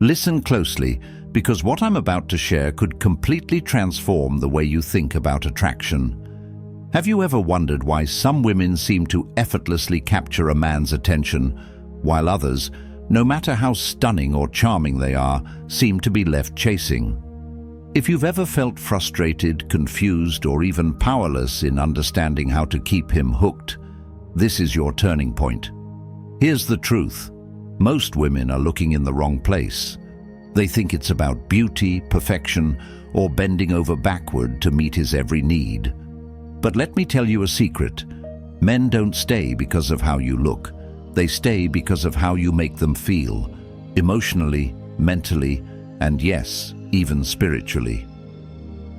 Listen closely, because what I'm about to share could completely transform the way you think about attraction. Have you ever wondered why some women seem to effortlessly capture a man's attention, while others, no matter how stunning or charming they are, seem to be left chasing? If you've ever felt frustrated, confused, or even powerless in understanding how to keep him hooked, this is your turning point. Here's the truth. Most women are looking in the wrong place. They think it's about beauty, perfection, or bending over backward to meet his every need. But let me tell you a secret. Men don't stay because of how you look. They stay because of how you make them feel, emotionally, mentally, and yes, even spiritually.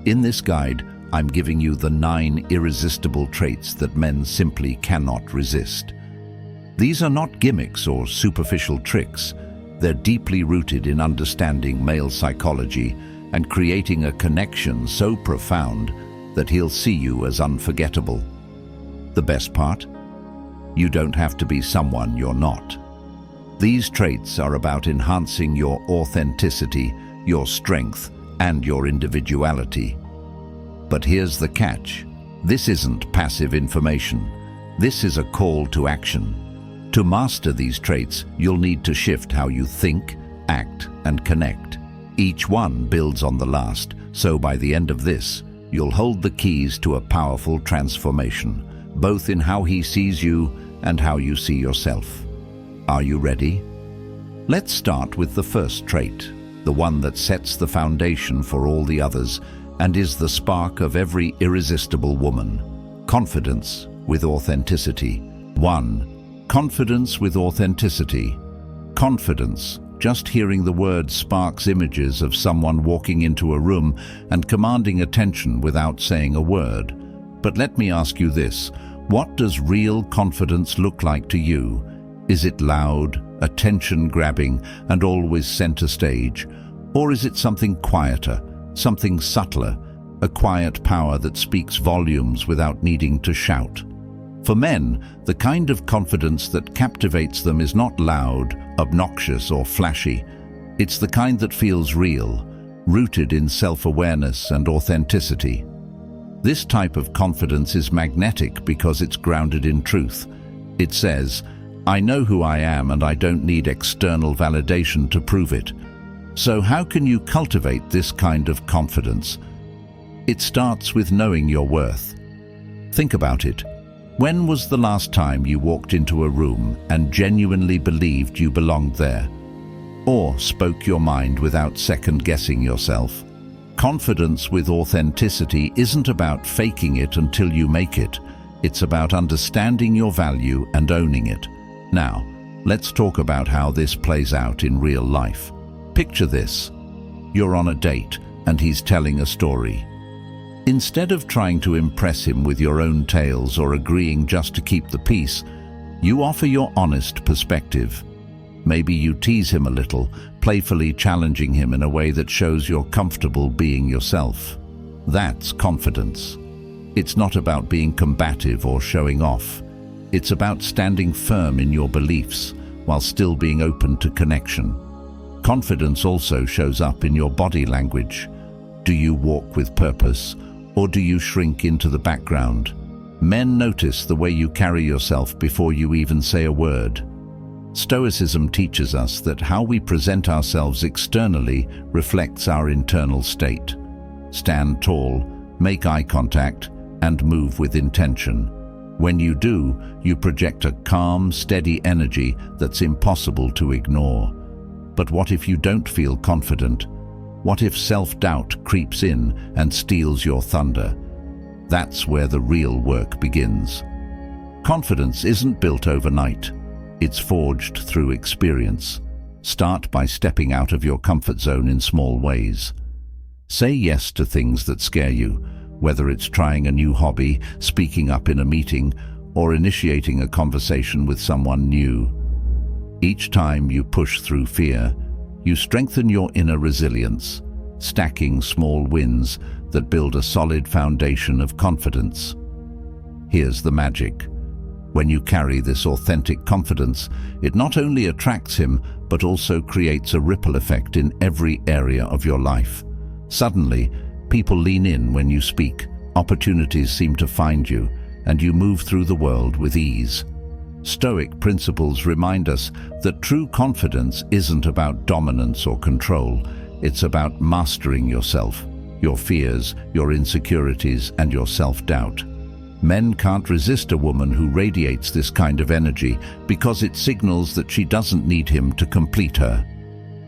In this guide, I'm giving you the 9 irresistible traits that men simply cannot resist. These are not gimmicks or superficial tricks. They're deeply rooted in understanding male psychology and creating a connection so profound that he'll see you as unforgettable. The best part? You don't have to be someone you're not. These traits are about enhancing your authenticity, your strength, and your individuality. But here's the catch. This isn't passive information. This is a call to action. To master these traits, you'll need to shift how you think, act, and connect. Each one builds on the last, so by the end of this, you'll hold the keys to a powerful transformation, both in how he sees you and how you see yourself. Are you ready? Let's start with the first trait, the one that sets the foundation for all the others and is the spark of every irresistible woman: confidence with authenticity. 1. Confidence with authenticity. Confidence. Just hearing the word sparks images of someone walking into a room and commanding attention without saying a word. But let me ask you this: what does real confidence look like to you? Is it loud, attention-grabbing, and always center stage? Or is it something quieter, something subtler, a quiet power that speaks volumes without needing to shout? For men, the kind of confidence that captivates them is not loud, obnoxious, or flashy. It's the kind that feels real, rooted in self-awareness and authenticity. This type of confidence is magnetic because it's grounded in truth. It says, "I know who I am and I don't need external validation to prove it." So how can you cultivate this kind of confidence? It starts with knowing your worth. Think about it. When was the last time you walked into a room and genuinely believed you belonged there? Or spoke your mind without second-guessing yourself? Confidence with authenticity isn't about faking it until you make it. It's about understanding your value and owning it. Now, let's talk about how this plays out in real life. Picture this. You're on a date and he's telling a story. Instead of trying to impress him with your own tales or agreeing just to keep the peace, you offer your honest perspective. Maybe you tease him a little, playfully challenging him in a way that shows you're comfortable being yourself. That's confidence. It's not about being combative or showing off. It's about standing firm in your beliefs while still being open to connection. Confidence also shows up in your body language. Do you walk with purpose, or do you shrink into the background? Men notice the way you carry yourself before you even say a word. Stoicism teaches us that how we present ourselves externally reflects our internal state. Stand tall, make eye contact, and move with intention. When you do, you project a calm, steady energy that's impossible to ignore. But what if you don't feel confident? What if self-doubt creeps in and steals your thunder? That's where the real work begins. Confidence isn't built overnight. It's forged through experience. Start by stepping out of your comfort zone in small ways. Say yes to things that scare you, whether it's trying a new hobby, speaking up in a meeting, or initiating a conversation with someone new. Each time you push through fear, you strengthen your inner resilience, stacking small wins that build a solid foundation of confidence. Here's the magic. When you carry this authentic confidence, it not only attracts him, but also creates a ripple effect in every area of your life. Suddenly, people lean in when you speak, opportunities seem to find you, and you move through the world with ease. Stoic principles remind us that true confidence isn't about dominance or control. It's about mastering yourself, your fears, your insecurities, and your self-doubt. Men can't resist a woman who radiates this kind of energy because it signals that she doesn't need him to complete her.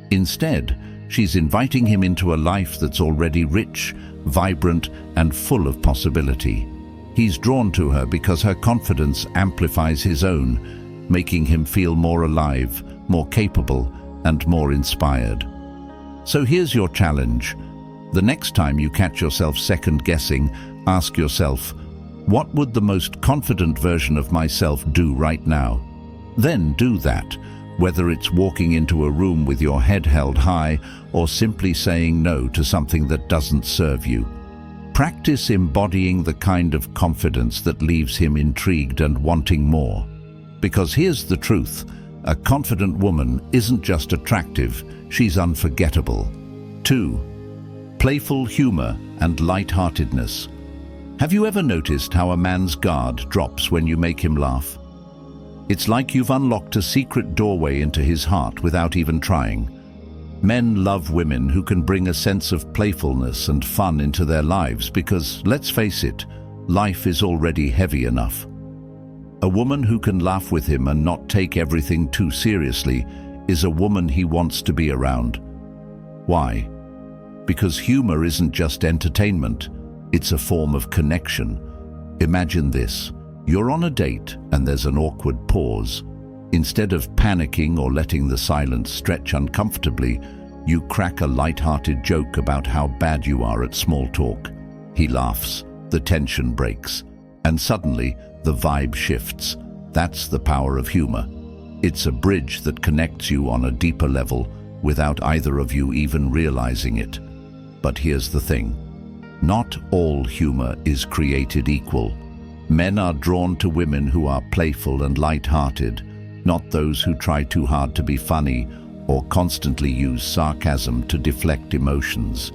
Instead, she's inviting him into a life that's already rich, vibrant, and full of possibility. He's drawn to her because her confidence amplifies his own, making him feel more alive, more capable, and more inspired. So here's your challenge. The next time you catch yourself second-guessing, ask yourself, what would the most confident version of myself do right now? Then do that, whether it's walking into a room with your head held high or simply saying no to something that doesn't serve you. Practice embodying the kind of confidence that leaves him intrigued and wanting more. Because here's the truth, a confident woman isn't just attractive, she's unforgettable. 2. Playful humor and light-heartedness. Have you ever noticed how a man's guard drops when you make him laugh? It's like you've unlocked a secret doorway into his heart without even trying. Men love women who can bring a sense of playfulness and fun into their lives because, let's face it, life is already heavy enough. A woman who can laugh with him and not take everything too seriously is a woman he wants to be around. Why? Because humor isn't just entertainment, it's a form of connection. Imagine this. You're on a date and there's an awkward pause. Instead of panicking or letting the silence stretch uncomfortably, you crack a light-hearted joke about how bad you are at small talk. He laughs, the tension breaks, and suddenly the vibe shifts. That's the power of humor. It's a bridge that connects you on a deeper level without either of you even realizing it. But here's the thing. Not all humor is created equal. Men are drawn to women who are playful and light-hearted, not those who try too hard to be funny or constantly use sarcasm to deflect emotions.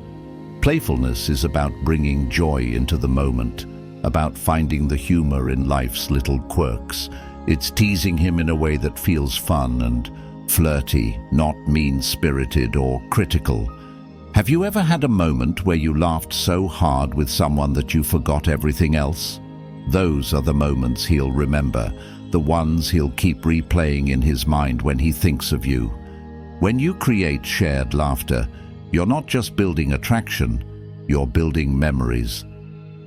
Playfulness is about bringing joy into the moment, about finding the humor in life's little quirks. It's teasing him in a way that feels fun and flirty, not mean-spirited or critical. Have you ever had a moment where you laughed so hard with someone that you forgot everything else? Those are the moments he'll remember, the ones he'll keep replaying in his mind when he thinks of you. When you create shared laughter, you're not just building attraction, you're building memories.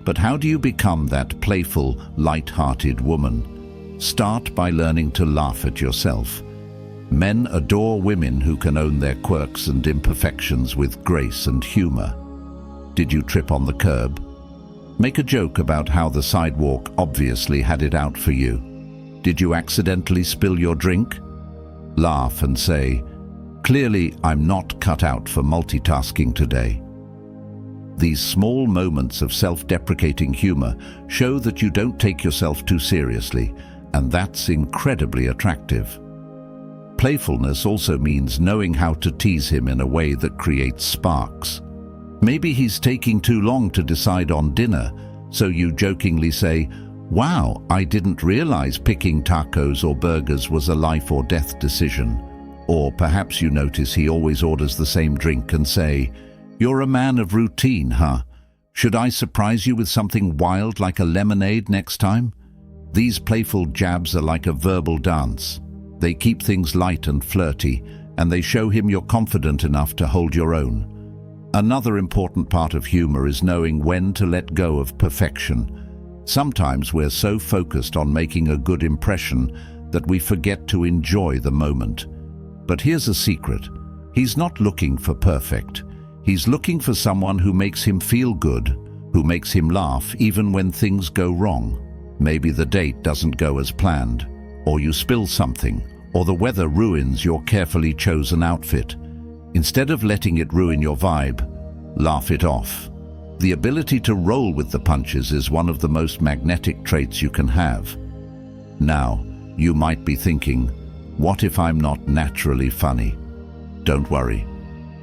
But how do you become that playful, light-hearted woman? Start by learning to laugh at yourself. Men adore women who can own their quirks and imperfections with grace and humor. Did you trip on the curb? Make a joke about how the sidewalk obviously had it out for you. Did you accidentally spill your drink? Laugh and say, "Clearly, I'm not cut out for multitasking today." These small moments of self-deprecating humor show that you don't take yourself too seriously, and that's incredibly attractive. Playfulness also means knowing how to tease him in a way that creates sparks. Maybe he's taking too long to decide on dinner, so you jokingly say, "Wow, I didn't realize picking tacos or burgers was a life or death decision." Or perhaps you notice he always orders the same drink and say, "You're a man of routine, huh? Should I surprise you with something wild like a lemonade next time?" These playful jabs are like a verbal dance. They keep things light and flirty, and they show him you're confident enough to hold your own. Another important part of humor is knowing when to let go of perfection. Sometimes we're so focused on making a good impression that we forget to enjoy the moment. But here's a secret. He's not looking for perfect. He's looking for someone who makes him feel good, who makes him laugh even when things go wrong. Maybe the date doesn't go as planned, or you spill something, or the weather ruins your carefully chosen outfit. Instead of letting it ruin your vibe, laugh it off. The ability to roll with the punches is one of the most magnetic traits you can have. Now, you might be thinking, what if I'm not naturally funny? Don't worry.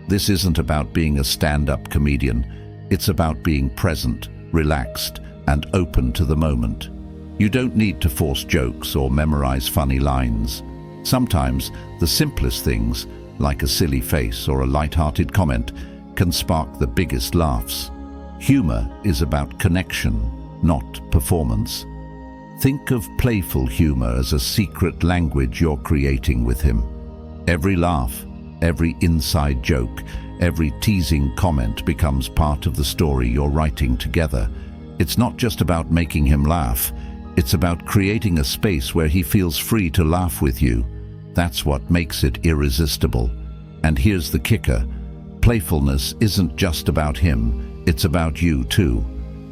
This isn't about being a stand-up comedian. It's about being present, relaxed, and open to the moment. You don't need to force jokes or memorize funny lines. Sometimes, the simplest things, like a silly face or a light-hearted comment, can spark the biggest laughs. Humor is about connection, not performance. Think of playful humor as a secret language you're creating with him. Every laugh, every inside joke, every teasing comment becomes part of the story you're writing together. It's not just about making him laugh, it's about creating a space where he feels free to laugh with you. That's what makes it irresistible. And here's the kicker. Playfulness isn't just about him, it's about you too.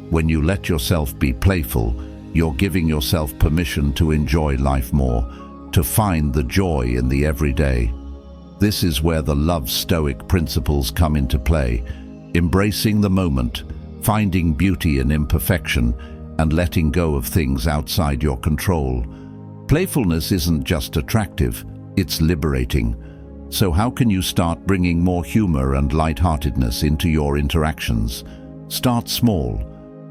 When you let yourself be playful, you're giving yourself permission to enjoy life more, to find the joy in the everyday. This is where the love Stoic principles come into play, embracing the moment, finding beauty in imperfection, and letting go of things outside your control. Playfulness isn't just attractive, it's liberating. So how can you start bringing more humor and lightheartedness into your interactions? Start small.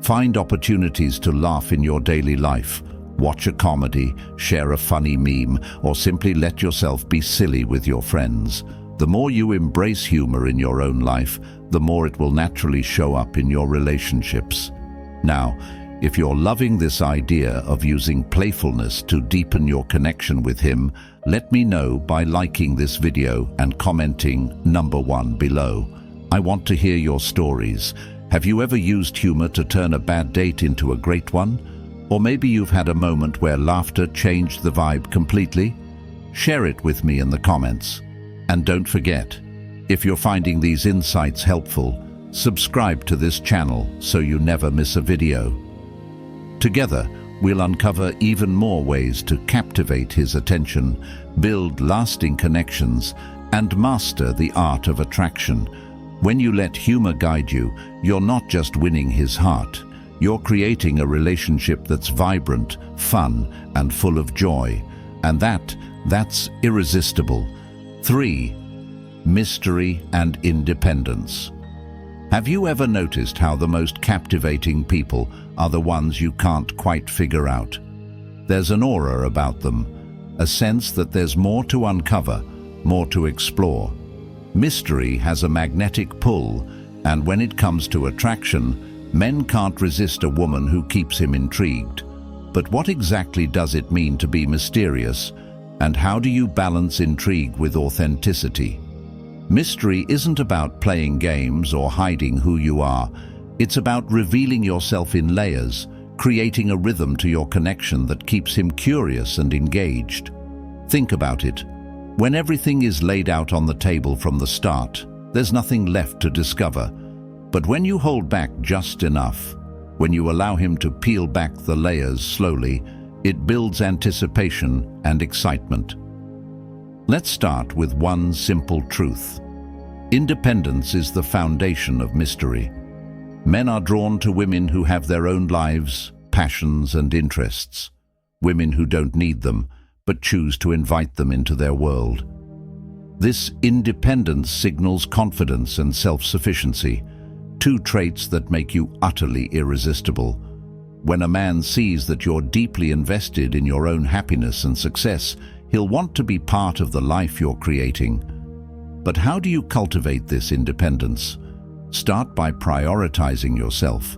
Find opportunities to laugh in your daily life. Watch a comedy, share a funny meme, or simply let yourself be silly with your friends. The more you embrace humor in your own life, the more it will naturally show up in your relationships. Now, if you're loving this idea of using playfulness to deepen your connection with him, let me know by liking this video and commenting number 1 below. I want to hear your stories. Have you ever used humor to turn a bad date into a great one? Or maybe you've had a moment where laughter changed the vibe completely? Share it with me in the comments. And don't forget, if you're finding these insights helpful, subscribe to this channel so you never miss a video. Together, we'll uncover even more ways to captivate his attention, build lasting connections, and master the art of attraction. When you let humor guide you, you're not just winning his heart. You're creating a relationship that's vibrant, fun, and full of joy. And that's irresistible. 3. Mystery and independence. Have you ever noticed how the most captivating people are the ones you can't quite figure out? There's an aura about them, a sense that there's more to uncover, more to explore. Mystery has a magnetic pull, and when it comes to attraction, men can't resist a woman who keeps him intrigued. But what exactly does it mean to be mysterious, and how do you balance intrigue with authenticity? Mystery isn't about playing games or hiding who you are. It's about revealing yourself in layers, creating a rhythm to your connection that keeps him curious and engaged. Think about it. When everything is laid out on the table from the start, there's nothing left to discover. But when you hold back just enough, when you allow him to peel back the layers slowly, it builds anticipation and excitement. Let's start with one simple truth. Independence is the foundation of mystery. Men are drawn to women who have their own lives, passions, and interests. Women who don't need them, but choose to invite them into their world. This independence signals confidence and self-sufficiency, two traits that make you utterly irresistible. When a man sees that you're deeply invested in your own happiness and success, he'll want to be part of the life you're creating. But how do you cultivate this independence? Start by prioritizing yourself.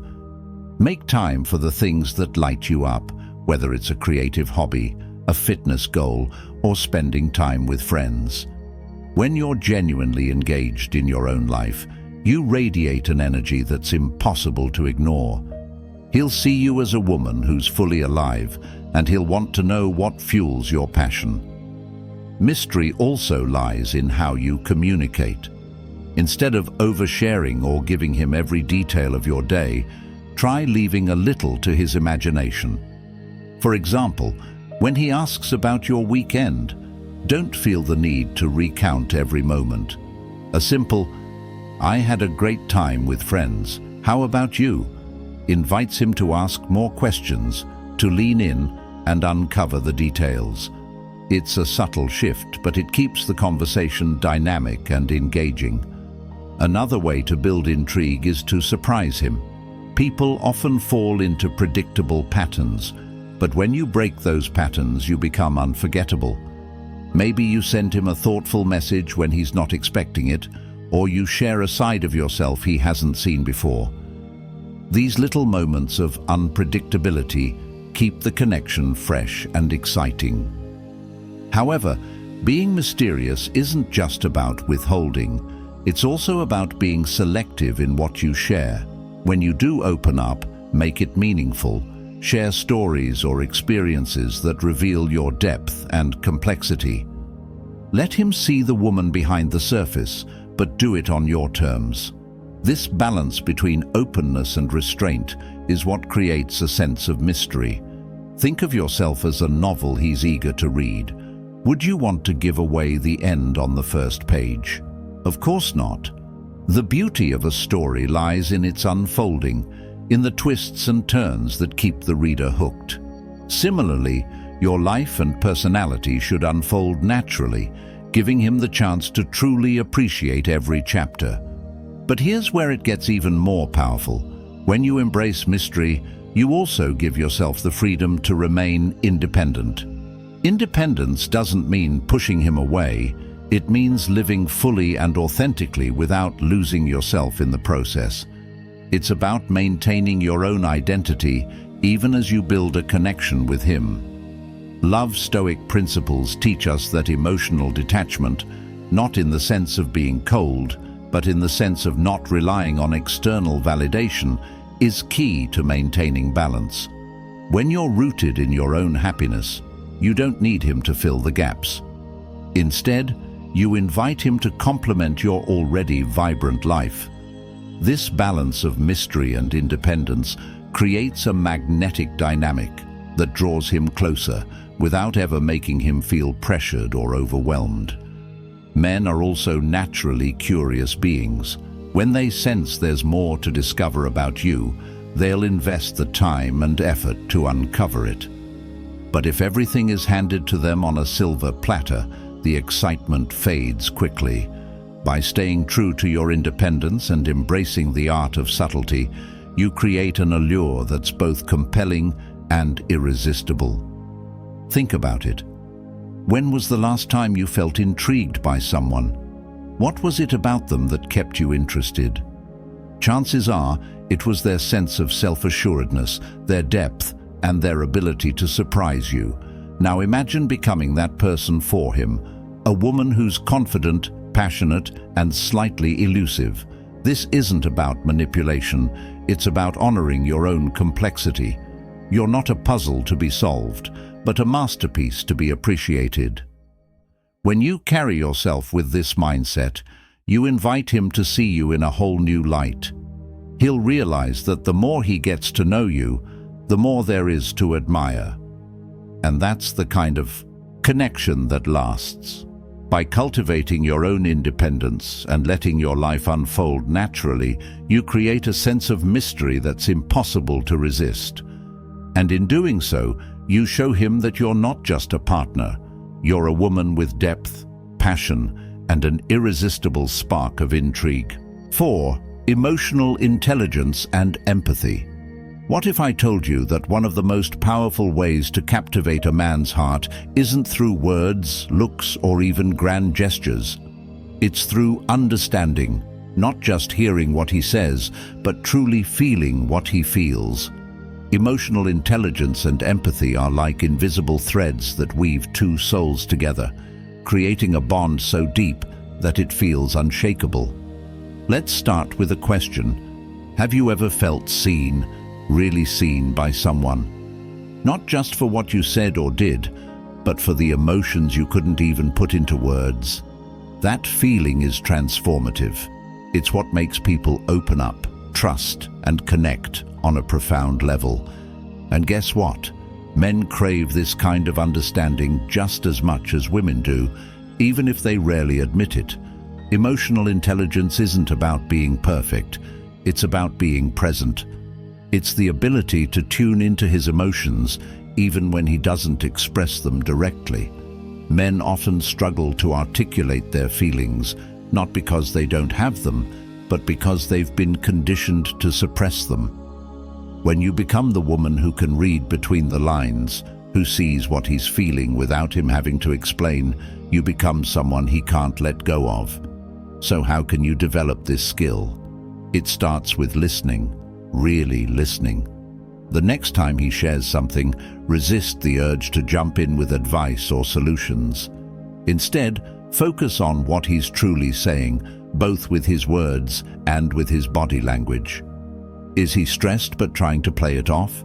Make time for the things that light you up, whether it's a creative hobby, a fitness goal, or spending time with friends. When you're genuinely engaged in your own life, you radiate an energy that's impossible to ignore. He'll see you as a woman who's fully alive, and he'll want to know what fuels your passion. Mystery also lies in how you communicate. Instead of oversharing or giving him every detail of your day, try leaving a little to his imagination. For example, when he asks about your weekend, don't feel the need to recount every moment. A simple, "I had a great time with friends, how about you?" invites him to ask more questions, to lean in, and uncover the details. It's a subtle shift, but it keeps the conversation dynamic and engaging. Another way to build intrigue is to surprise him. People often fall into predictable patterns, but when you break those patterns, you become unforgettable. Maybe you send him a thoughtful message when he's not expecting it, or you share a side of yourself he hasn't seen before. These little moments of unpredictability keep the connection fresh and exciting. However, being mysterious isn't just about withholding. It's also about being selective in what you share. When you do open up, make it meaningful. Share stories or experiences that reveal your depth and complexity. Let him see the woman behind the surface, but do it on your terms. This balance between openness and restraint is what creates a sense of mystery. Think of yourself as a novel he's eager to read. Would you want to give away the end on the first page? Of course not. The beauty of a story lies in its unfolding, in the twists and turns that keep the reader hooked. Similarly, your life and personality should unfold naturally, giving him the chance to truly appreciate every chapter. But here's where it gets even more powerful. When you embrace mystery, you also give yourself the freedom to remain independent. Independence doesn't mean pushing him away. It means living fully and authentically without losing yourself in the process. It's about maintaining your own identity even as you build a connection with him. Love Stoic principles teach us that emotional detachment, not in the sense of being cold, but in the sense of not relying on external validation, is key to maintaining balance. When you're rooted in your own happiness, you don't need him to fill the gaps. Instead, you invite him to complement your already vibrant life. This balance of mystery and independence creates a magnetic dynamic that draws him closer without ever making him feel pressured or overwhelmed. Men are also naturally curious beings. When they sense there's more to discover about you, they'll invest the time and effort to uncover it. But if everything is handed to them on a silver platter, the excitement fades quickly. By staying true to your independence and embracing the art of subtlety, you create an allure that's both compelling and irresistible. Think about it. When was the last time you felt intrigued by someone? What was it about them that kept you interested? Chances are it was their sense of self-assuredness, their depth, and their ability to surprise you. Now imagine becoming that person for him, a woman who's confident, passionate, and slightly elusive. This isn't about manipulation, it's about honoring your own complexity. You're not a puzzle to be solved, but a masterpiece to be appreciated. When you carry yourself with this mindset, you invite him to see you in a whole new light. He'll realize that the more he gets to know you, the more there is to admire. And that's the kind of connection that lasts. By cultivating your own independence and letting your life unfold naturally, you create a sense of mystery that's impossible to resist. And in doing so, you show him that you're not just a partner. You're a woman with depth, passion, and an irresistible spark of intrigue. 4. Emotional intelligence and empathy. What if I told you that one of the most powerful ways to captivate a man's heart isn't through words, looks, or even grand gestures? It's through understanding, not just hearing what he says, but truly feeling what he feels. Emotional intelligence and empathy are like invisible threads that weave two souls together, creating a bond so deep that it feels unshakable. Let's start with a question. Have you ever felt seen, really seen by someone? Not just for what you said or did, but for the emotions you couldn't even put into words. That feeling is transformative. It's what makes people open up, trust, and connect on a profound level. And guess what? Men crave this kind of understanding just as much as women do, even if they rarely admit it. Emotional intelligence isn't about being perfect, it's about being present. It's the ability to tune into his emotions, even when he doesn't express them directly. Men often struggle to articulate their feelings, not because they don't have them, but because they've been conditioned to suppress them. When you become the woman who can read between the lines, who sees what he's feeling without him having to explain, you become someone he can't let go of. So how can you develop this skill? It starts with listening, really listening. The next time he shares something, resist the urge to jump in with advice or solutions. Instead, focus on what he's truly saying, both with his words and with his body language. Is he stressed but trying to play it off?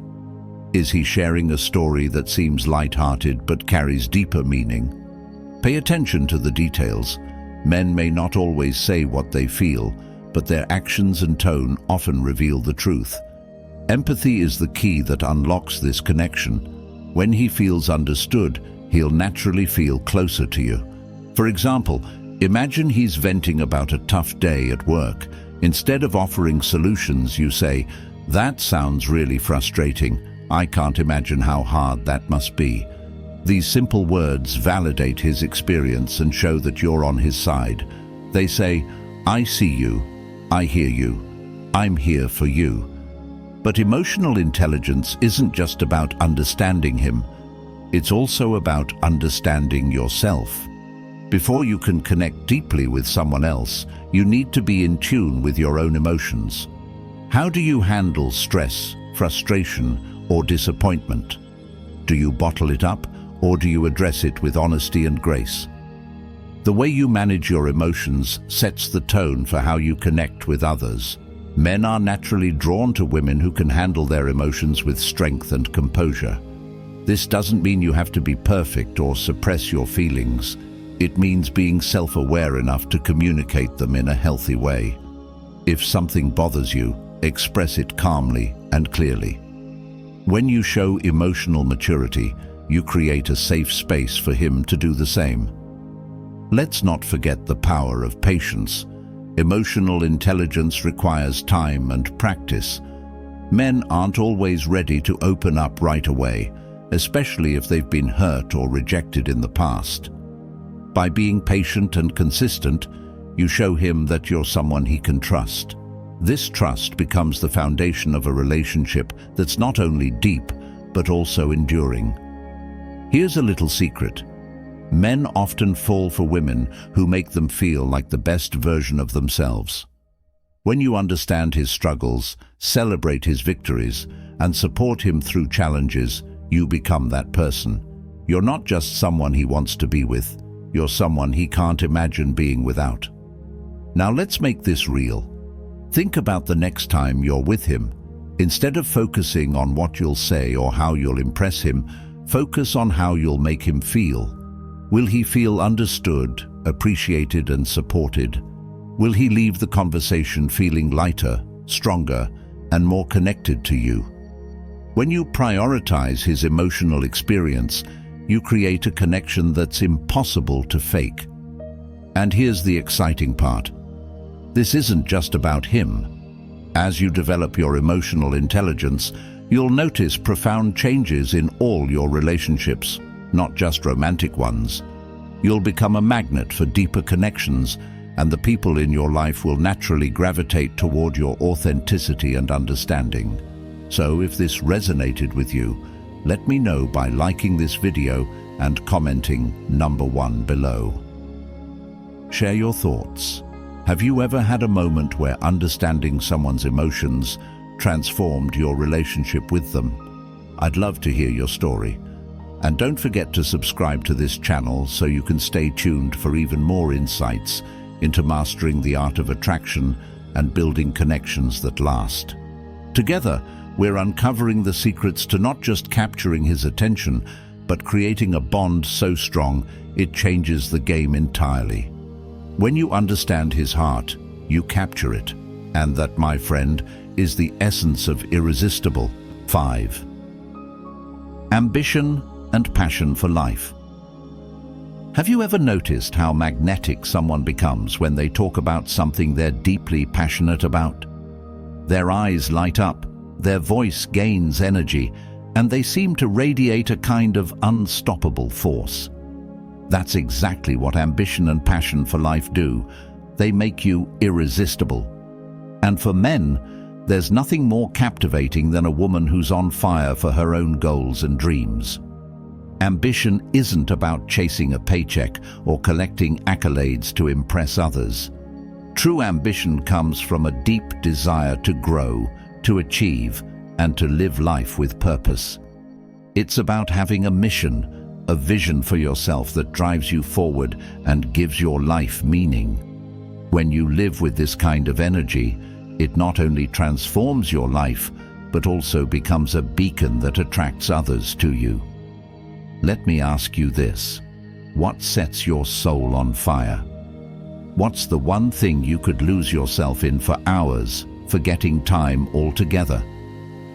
Is he sharing a story that seems light-hearted but carries deeper meaning? Pay attention to the details. Men may not always say what they feel, but their actions and tone often reveal the truth. Empathy is the key that unlocks this connection. When he feels understood, he'll naturally feel closer to you. For example, imagine he's venting about a tough day at work. Instead of offering solutions, you say, "That sounds really frustrating. I can't imagine how hard that must be." These simple words validate his experience and show that you're on his side. They say, "I see you, I hear you, I'm here for you." But emotional intelligence isn't just about understanding him. It's also about understanding yourself. Before you can connect deeply with someone else, you need to be in tune with your own emotions. How do you handle stress, frustration, or disappointment? Do you bottle it up, or do you address it with honesty and grace? The way you manage your emotions sets the tone for how you connect with others. Men are naturally drawn to women who can handle their emotions with strength and composure. This doesn't mean you have to be perfect or suppress your feelings. It means being self-aware enough to communicate them in a healthy way. If something bothers you, express it calmly and clearly. When you show emotional maturity, you create a safe space for him to do the same. Let's not forget the power of patience. Emotional intelligence requires time and practice. Men aren't always ready to open up right away, especially if they've been hurt or rejected in the past. By being patient and consistent, you show him that you're someone he can trust. This trust becomes the foundation of a relationship that's not only deep, but also enduring. Here's a little secret. Men often fall for women who make them feel like the best version of themselves. When you understand his struggles, celebrate his victories, and support him through challenges, you become that person. You're not just someone he wants to be with, you're someone he can't imagine being without. Now let's make this real. Think about the next time you're with him. Instead of focusing on what you'll say or how you'll impress him, focus on how you'll make him feel. Will he feel understood, appreciated, and supported? Will he leave the conversation feeling lighter, stronger, and more connected to you? When you prioritize his emotional experience, you create a connection that's impossible to fake. And here's the exciting part. This isn't just about him. As you develop your emotional intelligence, you'll notice profound changes in all your relationships, not just romantic ones. You'll become a magnet for deeper connections, and the people in your life will naturally gravitate toward your authenticity and understanding. So if this resonated with you, let me know by liking this video and commenting number 1 below. Share your thoughts. Have you ever had a moment where understanding someone's emotions transformed your relationship with them? I'd love to hear your story. And don't forget to subscribe to this channel so you can stay tuned for even more insights into mastering the art of attraction and building connections that last. Together, we're uncovering the secrets to not just capturing his attention, but creating a bond so strong it changes the game entirely. When you understand his heart, you capture it. And that, my friend, is the essence of irresistible. 5. Ambition and passion for life. Have you ever noticed how magnetic someone becomes when they talk about something they're deeply passionate about? Their eyes light up, their voice gains energy, and they seem to radiate a kind of unstoppable force. That's exactly what ambition and passion for life do. They make you irresistible. And for men, there's nothing more captivating than a woman who's on fire for her own goals and dreams. Ambition isn't about chasing a paycheck or collecting accolades to impress others. True ambition comes from a deep desire to grow, to achieve, and to live life with purpose. It's about having a mission, a vision for yourself that drives you forward and gives your life meaning. When you live with this kind of energy, it not only transforms your life, but also becomes a beacon that attracts others to you. Let me ask you this: what sets your soul on fire? What's the one thing you could lose yourself in for hours, forgetting time altogether?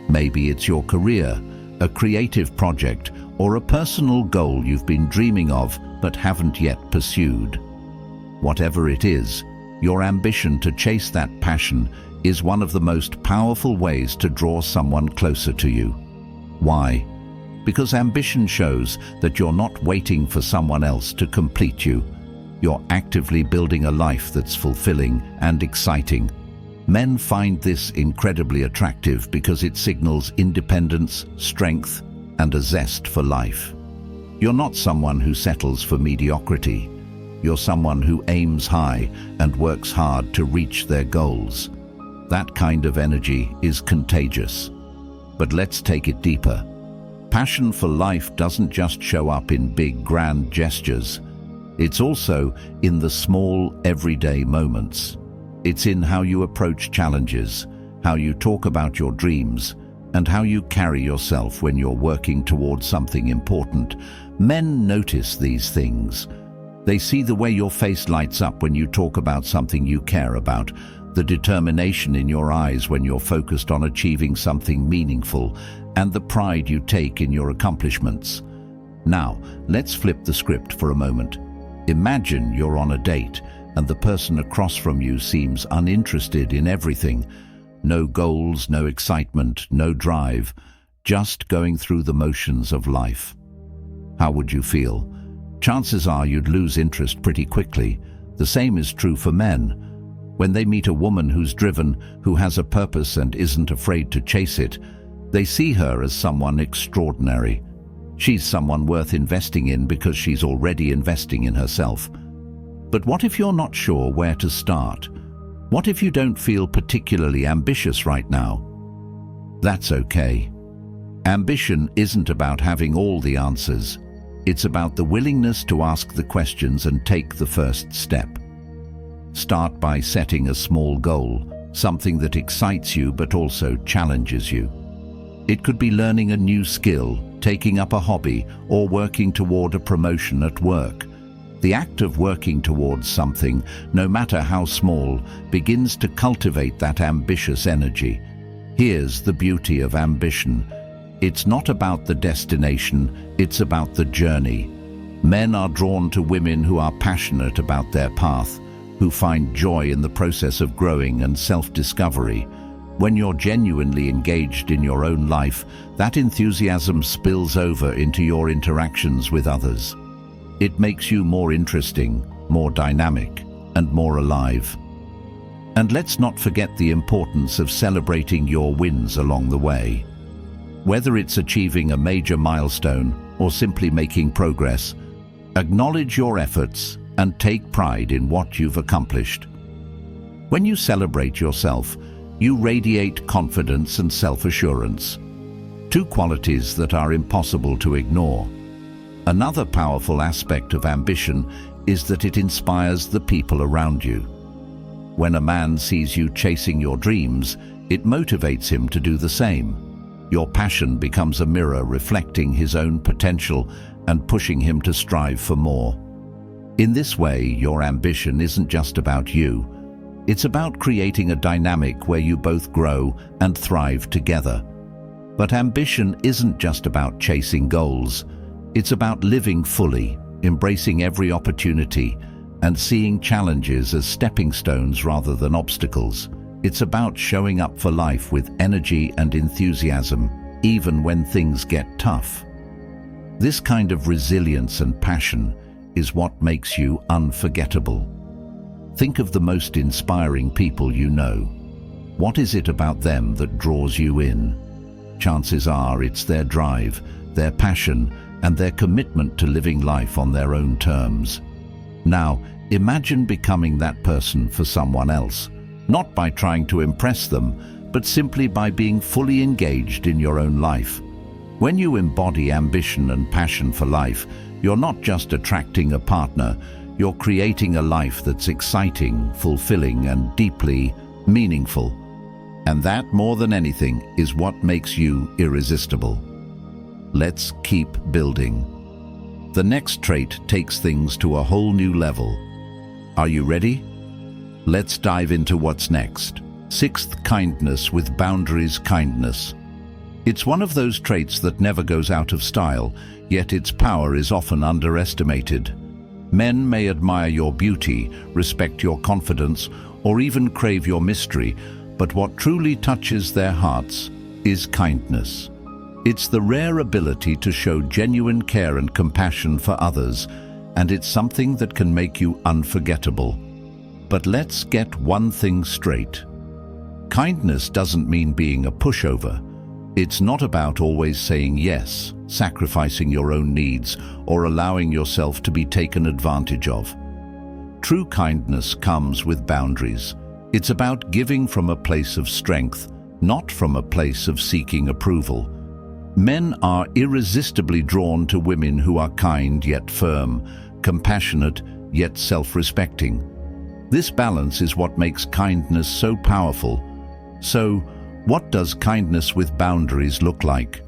Maybe it's your career, a creative project, or a personal goal you've been dreaming of but haven't yet pursued. Whatever it is, your ambition to chase that passion is one of the most powerful ways to draw someone closer to you. Why? Because ambition shows that you're not waiting for someone else to complete you. You're actively building a life that's fulfilling and exciting. Men find this incredibly attractive because it signals independence, strength, and a zest for life. You're not someone who settles for mediocrity. You're someone who aims high and works hard to reach their goals. That kind of energy is contagious. But let's take it deeper. Passion for life doesn't just show up in big, grand gestures. It's also in the small, everyday moments. It's in how you approach challenges, how you talk about your dreams, and how you carry yourself when you're working towards something important. Men notice these things. They see the way your face lights up when you talk about something you care about, the determination in your eyes when you're focused on achieving something meaningful, and the pride you take in your accomplishments. Now, let's flip the script for a moment. Imagine you're on a date, and the person across from you seems uninterested in everything. No goals, no excitement, no drive, just going through the motions of life. How would you feel? Chances are you'd lose interest pretty quickly. The same is true for men. When they meet a woman who's driven, who has a purpose and isn't afraid to chase it, they see her as someone extraordinary. She's someone worth investing in because she's already investing in herself. But what if you're not sure where to start? What if you don't feel particularly ambitious right now? That's okay. Ambition isn't about having all the answers. It's about the willingness to ask the questions and take the first step. Start by setting a small goal, something that excites you but also challenges you. It could be learning a new skill, taking up a hobby, or working toward a promotion at work. The act of working towards something, no matter how small, begins to cultivate that ambitious energy. Here's the beauty of ambition. It's not about the destination, it's about the journey. Men are drawn to women who are passionate about their path, who find joy in the process of growing and self-discovery. When you're genuinely engaged in your own life, that enthusiasm spills over into your interactions with others. It makes you more interesting, more dynamic, and more alive. And let's not forget the importance of celebrating your wins along the way. Whether it's achieving a major milestone or simply making progress, acknowledge your efforts and take pride in what you've accomplished. When you celebrate yourself, you radiate confidence and self-assurance, two qualities that are impossible to ignore. Another powerful aspect of ambition is that it inspires the people around you. When a man sees you chasing your dreams, it motivates him to do the same. Your passion becomes a mirror reflecting his own potential and pushing him to strive for more. In this way, your ambition isn't just about you. It's about creating a dynamic where you both grow and thrive together. But ambition isn't just about chasing goals. It's about living fully, embracing every opportunity, and seeing challenges as stepping stones rather than obstacles. It's about showing up for life with energy and enthusiasm, even when things get tough. This kind of resilience and passion is what makes you unforgettable. Think of the most inspiring people you know. What is it about them that draws you in? Chances are it's their drive, their passion, and their commitment to living life on their own terms. Now, imagine becoming that person for someone else, not by trying to impress them, but simply by being fully engaged in your own life. When you embody ambition and passion for life, you're not just attracting a partner, you're creating a life that's exciting, fulfilling, and deeply meaningful. And that, more than anything, is what makes you irresistible. Let's keep building. The next trait takes things to a whole new level. Are you ready? Let's dive into what's next. Sixth, kindness with boundaries. Kindness. It's one of those traits that never goes out of style, yet its power is often underestimated. Men may admire your beauty, respect your confidence, or even crave your mystery, but what truly touches their hearts is kindness. It's the rare ability to show genuine care and compassion for others, and it's something that can make you unforgettable. But let's get one thing straight. Kindness doesn't mean being a pushover. It's not about always saying yes, sacrificing your own needs, or allowing yourself to be taken advantage of. True kindness comes with boundaries. It's about giving from a place of strength, not from a place of seeking approval. Men are irresistibly drawn to women who are kind yet firm, compassionate yet self-respecting. This balance is what makes kindness so powerful. So, what does kindness with boundaries look like?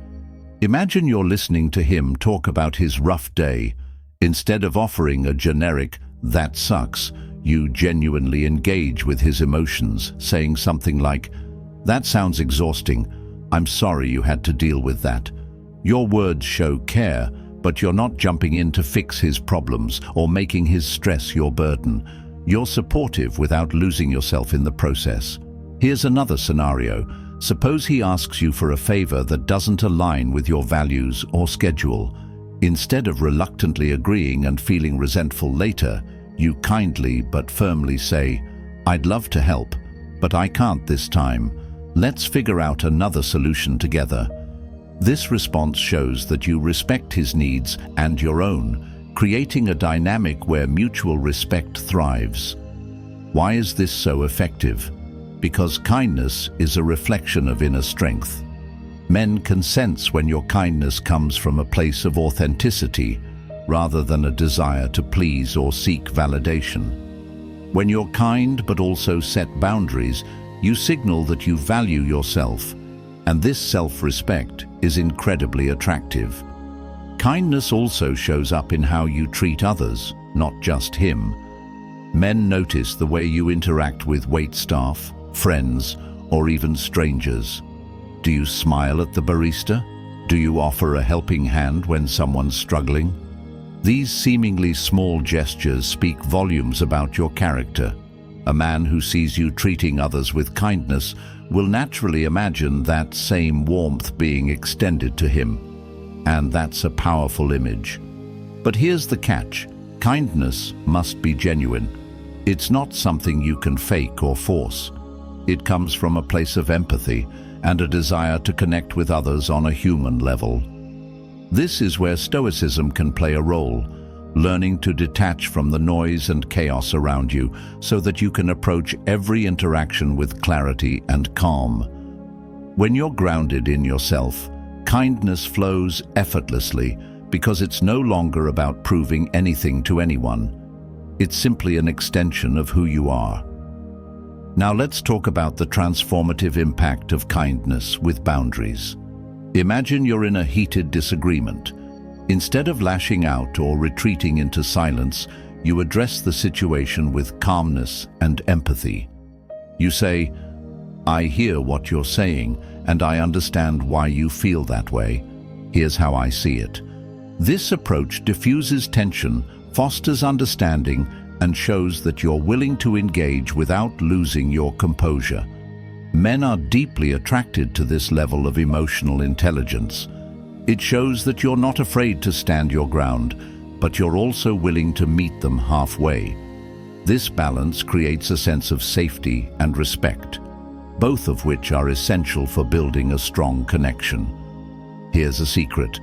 Imagine you're listening to him talk about his rough day. Instead of offering a generic, "that sucks," you genuinely engage with his emotions, saying something like, "That sounds exhausting. I'm sorry you had to deal with that." Your words show care, but you're not jumping in to fix his problems or making his stress your burden. You're supportive without losing yourself in the process. Here's another scenario. Suppose he asks you for a favor that doesn't align with your values or schedule. Instead of reluctantly agreeing and feeling resentful later, you kindly but firmly say, "I'd love to help, but I can't this time. Let's figure out another solution together." This response shows that you respect his needs and your own, creating a dynamic where mutual respect thrives. Why is this so effective? Because kindness is a reflection of inner strength. Men can sense when your kindness comes from a place of authenticity, rather than a desire to please or seek validation. When you're kind but also set boundaries, you signal that you value yourself, and this self-respect is incredibly attractive. Kindness also shows up in how you treat others, not just him. Men notice the way you interact with waitstaff, friends, or even strangers. Do you smile at the barista? Do you offer a helping hand when someone's struggling? These seemingly small gestures speak volumes about your character. A man who sees you treating others with kindness will naturally imagine that same warmth being extended to him. And that's a powerful image. But here's the catch. Kindness must be genuine. It's not something you can fake or force. It comes from a place of empathy and a desire to connect with others on a human level. This is where Stoicism can play a role, learning to detach from the noise and chaos around you so that you can approach every interaction with clarity and calm. When you're grounded in yourself, kindness flows effortlessly because it's no longer about proving anything to anyone. It's simply an extension of who you are. Now let's talk about the transformative impact of kindness with boundaries. Imagine you're in a heated disagreement. Instead of lashing out or retreating into silence, you address the situation with calmness and empathy. You say, "I hear what you're saying, and I understand why you feel that way. Here's how I see it." This approach diffuses tension, fosters understanding, and shows that you're willing to engage without losing your composure. Men are deeply attracted to this level of emotional intelligence. It shows that you're not afraid to stand your ground, but you're also willing to meet them halfway. This balance creates a sense of safety and respect, both of which are essential for building a strong connection. Here's a secret.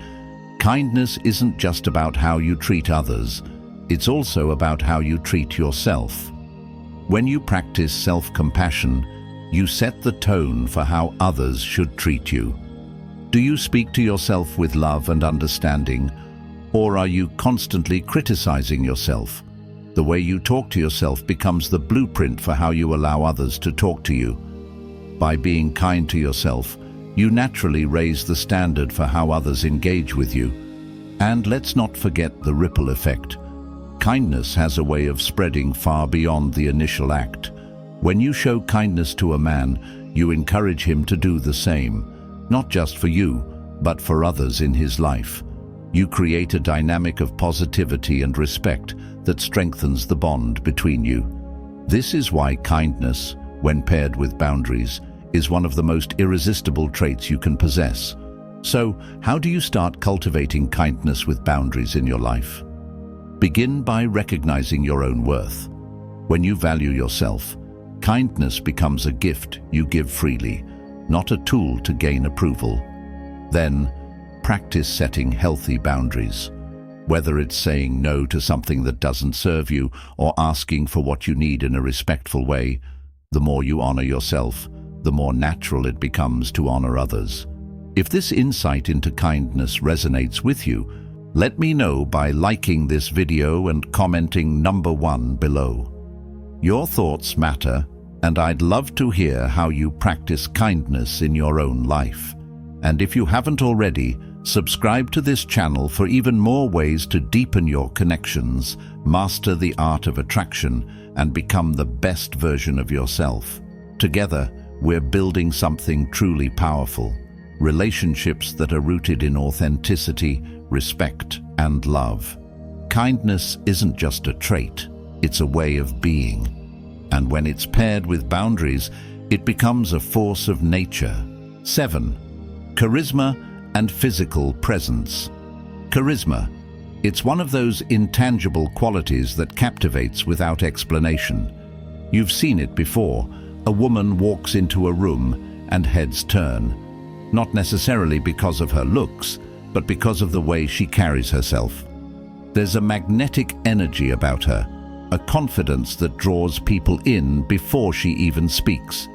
Kindness isn't just about how you treat others, it's also about how you treat yourself. When you practice self-compassion, you set the tone for how others should treat you. Do you speak to yourself with love and understanding, or are you constantly criticizing yourself? The way you talk to yourself becomes the blueprint for how you allow others to talk to you. By being kind to yourself, you naturally raise the standard for how others engage with you. And let's not forget the ripple effect. Kindness has a way of spreading far beyond the initial act. When you show kindness to a man, you encourage him to do the same, not just for you, but for others in his life. You create a dynamic of positivity and respect that strengthens the bond between you. This is why kindness, when paired with boundaries, is one of the most irresistible traits you can possess. So, how do you start cultivating kindness with boundaries in your life? Begin by recognizing your own worth. When you value yourself, kindness becomes a gift you give freely, not a tool to gain approval. Then, practice setting healthy boundaries. Whether it's saying no to something that doesn't serve you or asking for what you need in a respectful way, the more you honor yourself, the more natural it becomes to honor others. If this insight into kindness resonates with you, let me know by liking this video and commenting number 1 below. Your thoughts matter, and I'd love to hear how you practice kindness in your own life. And if you haven't already, subscribe to this channel for even more ways to deepen your connections, master the art of attraction, and become the best version of yourself. Together, we're building something truly powerful. Relationships that are rooted in authenticity, respect, and love. Kindness isn't just a trait, it's a way of being. And when it's paired with boundaries, it becomes a force of nature. 7. Charisma and physical presence. Charisma. It's one of those intangible qualities that captivates without explanation. You've seen it before. A woman walks into a room and heads turn. Not necessarily because of her looks, but because of the way she carries herself. There's a magnetic energy about her, a confidence that draws people in before she even speaks.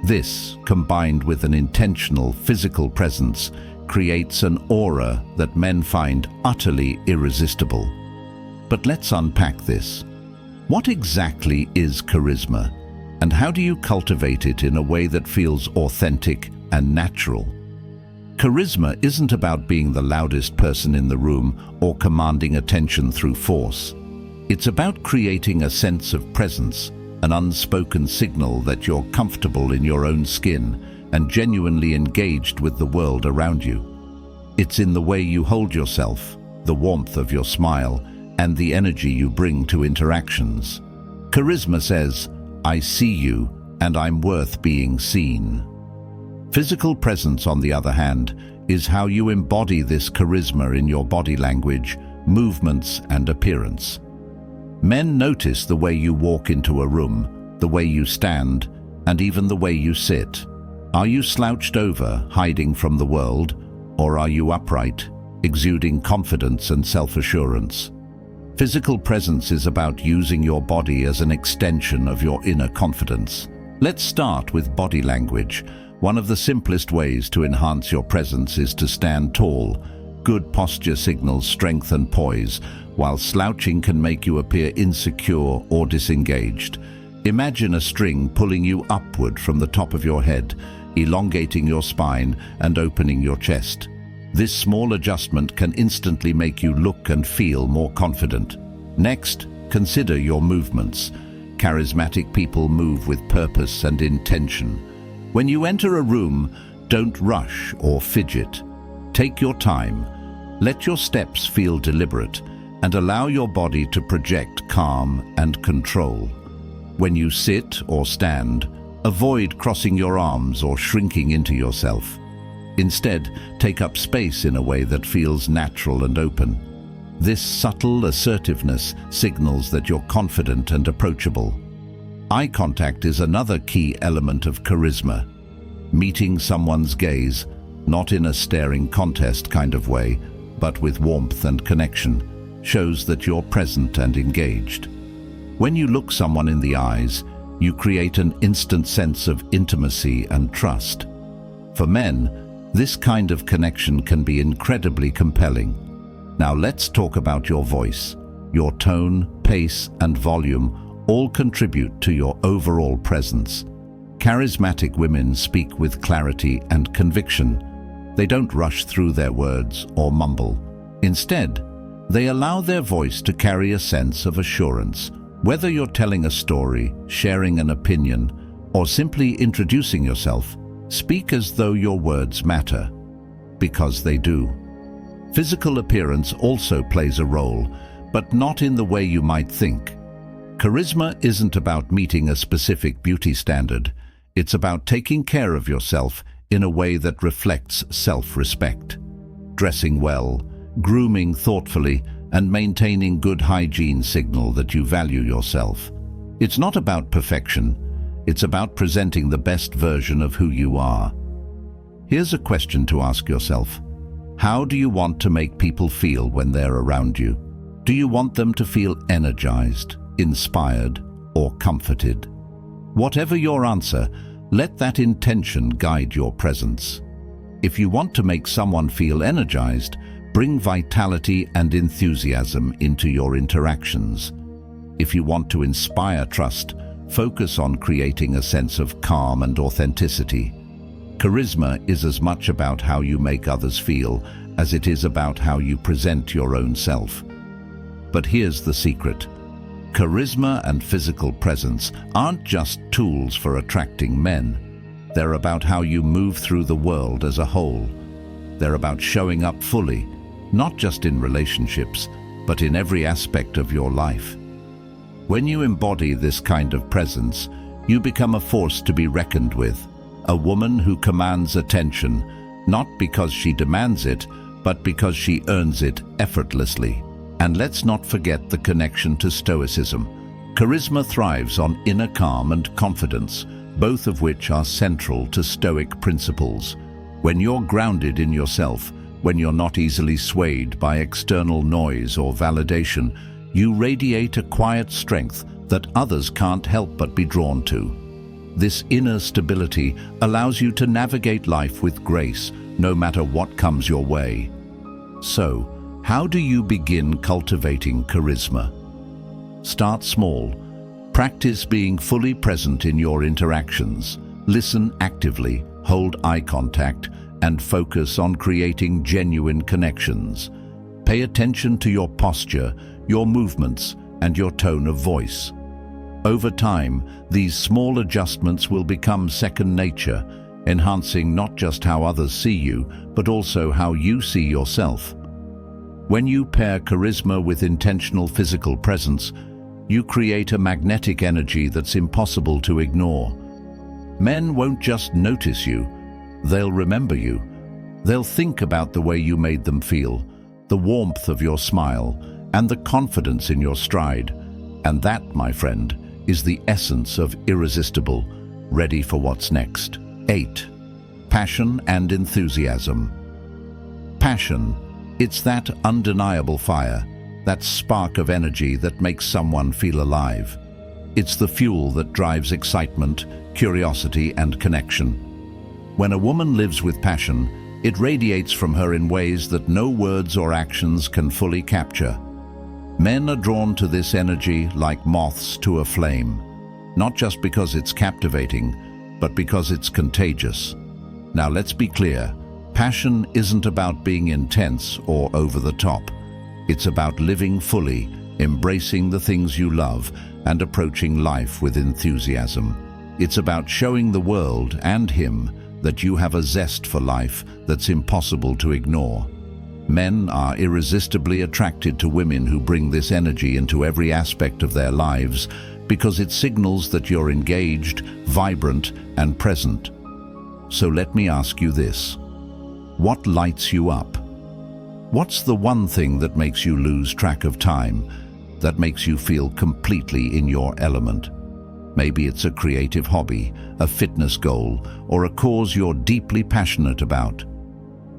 This, combined with an intentional physical presence, creates an aura that men find utterly irresistible. But let's unpack this. What exactly is charisma, and how do you cultivate it in a way that feels authentic and natural? Charisma isn't about being the loudest person in the room or commanding attention through force. It's about creating a sense of presence, an unspoken signal that you're comfortable in your own skin and genuinely engaged with the world around you. It's in the way you hold yourself, the warmth of your smile, and the energy you bring to interactions. Charisma says, "I see you, and I'm worth being seen." Physical presence, on the other hand, is how you embody this charisma in your body language, movements, and appearance. Men notice the way you walk into a room, the way you stand, and even the way you sit. Are you slouched over, hiding from the world, or are you upright, exuding confidence and self-assurance? Physical presence is about using your body as an extension of your inner confidence. Let's start with body language. One of the simplest ways to enhance your presence is to stand tall. Good posture signals strength and poise, while slouching can make you appear insecure or disengaged. Imagine a string pulling you upward from the top of your head, elongating your spine and opening your chest. This small adjustment can instantly make you look and feel more confident. Next, consider your movements. Charismatic people move with purpose and intention. When you enter a room, don't rush or fidget. Take your time. Let your steps feel deliberate and allow your body to project calm and control. When you sit or stand, Avoid crossing your arms or shrinking into yourself. Instead, take up space in a way that feels natural and open. This subtle assertiveness signals that you're confident and approachable. Eye contact is another key element of charisma. Meeting someone's gaze, not in a staring contest kind of way, but with warmth and connection, shows that you're present and engaged. When you look someone in the eyes, you create an instant sense of intimacy and trust. For men, this kind of connection can be incredibly compelling. Now let's talk about your voice. Your tone, pace, and volume all contribute to your overall presence. Charismatic women speak with clarity and conviction. They don't rush through their words or mumble. Instead, they allow their voice to carry a sense of assurance. Whether you're telling a story, sharing an opinion, or simply introducing yourself, speak as though your words matter, because they do. Physical appearance also plays a role, but not in the way you might think. Charisma isn't about meeting a specific beauty standard. It's about taking care of yourself in a way that reflects self-respect. Dressing well, grooming thoughtfully, and maintaining good hygiene signal that you value yourself. It's not about perfection. It's about presenting the best version of who you are. Here's a question to ask yourself. How do you want to make people feel when they're around you? Do you want them to feel energized, inspired, or comforted? Whatever your answer, let that intention guide your presence. If you want to make someone feel energized, bring vitality and enthusiasm into your interactions. If you want to inspire trust, focus on creating a sense of calm and authenticity. Charisma is as much about how you make others feel as it is about how you present your own self. But here's the secret. Charisma and physical presence aren't just tools for attracting men. They're about how you move through the world as a whole. They're about showing up fully, not just in relationships, but in every aspect of your life. When you embody this kind of presence, you become a force to be reckoned with, a woman who commands attention, not because she demands it, but because she earns it effortlessly. And let's not forget the connection to Stoicism. Charisma thrives on inner calm and confidence, both of which are central to Stoic principles. When you're grounded in yourself, when you're not easily swayed by external noise or validation, you radiate a quiet strength that others can't help but be drawn to. This inner stability allows you to navigate life with grace, no matter what comes your way. So, how do you begin cultivating charisma? Start small. Practice being fully present in your interactions. Listen actively, hold eye contact, and focus on creating genuine connections. Pay attention to your posture, your movements, and your tone of voice. Over time, these small adjustments will become second nature, enhancing not just how others see you, but also how you see yourself. When you pair charisma with intentional physical presence, you create a magnetic energy that's impossible to ignore. Men won't just notice you, they'll remember you. They'll think about the way you made them feel, the warmth of your smile, and the confidence in your stride. And that, my friend, is the essence of irresistible, ready for what's next. 8. Passion and enthusiasm. Passion, it's that undeniable fire, that spark of energy that makes someone feel alive. It's the fuel that drives excitement, curiosity, and connection. When a woman lives with passion, it radiates from her in ways that no words or actions can fully capture. Men are drawn to this energy like moths to a flame, not just because it's captivating, but because it's contagious. Now let's be clear, passion isn't about being intense or over the top. It's about living fully, embracing the things you love, and approaching life with enthusiasm. It's about showing the world and him that you have a zest for life that's impossible to ignore. Men are irresistibly attracted to women who bring this energy into every aspect of their lives, because it signals that you're engaged, vibrant, and present. So let me ask you this. What lights you up? What's the one thing that makes you lose track of time, that makes you feel completely in your element? Maybe it's a creative hobby, a fitness goal, or a cause you're deeply passionate about.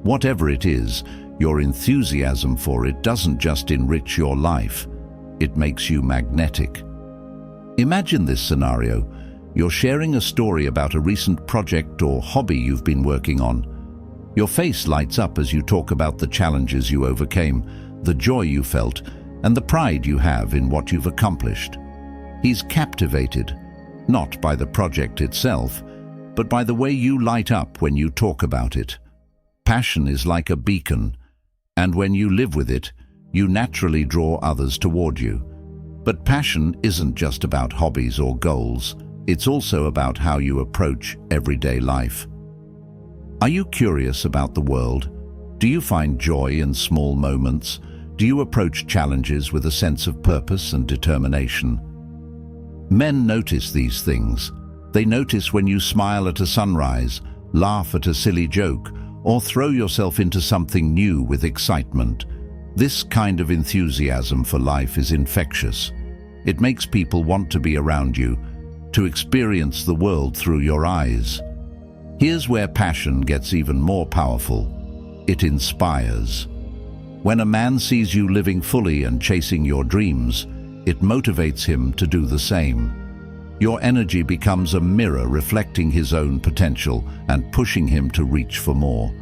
Whatever it is, your enthusiasm for it doesn't just enrich your life, it makes you magnetic. Imagine this scenario. You're sharing a story about a recent project or hobby you've been working on. Your face lights up as you talk about the challenges you overcame, the joy you felt, and the pride you have in what you've accomplished. He's captivated, not by the project itself, but by the way you light up when you talk about it. Passion is like a beacon, and when you live with it, you naturally draw others toward you. But passion isn't just about hobbies or goals, it's also about how you approach everyday life. Are you curious about the world? Do you find joy in small moments? Do you approach challenges with a sense of purpose and determination? Men notice these things. They notice when you smile at a sunrise, laugh at a silly joke, or throw yourself into something new with excitement. This kind of enthusiasm for life is infectious. It makes people want to be around you, to experience the world through your eyes. Here's where passion gets even more powerful. It inspires. When a man sees you living fully and chasing your dreams, it motivates him to do the same. Your energy becomes a mirror reflecting his own potential and pushing him to reach for more.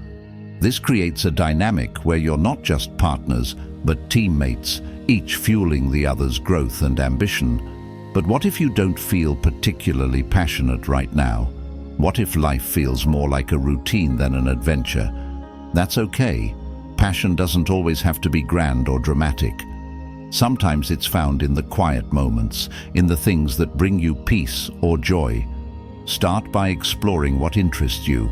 This creates a dynamic where you're not just partners, but teammates, each fueling the other's growth and ambition. But what if you don't feel particularly passionate right now? What if life feels more like a routine than an adventure? That's okay. Passion doesn't always have to be grand or dramatic. Sometimes it's found in the quiet moments, in the things that bring you peace or joy. Start by exploring what interests you.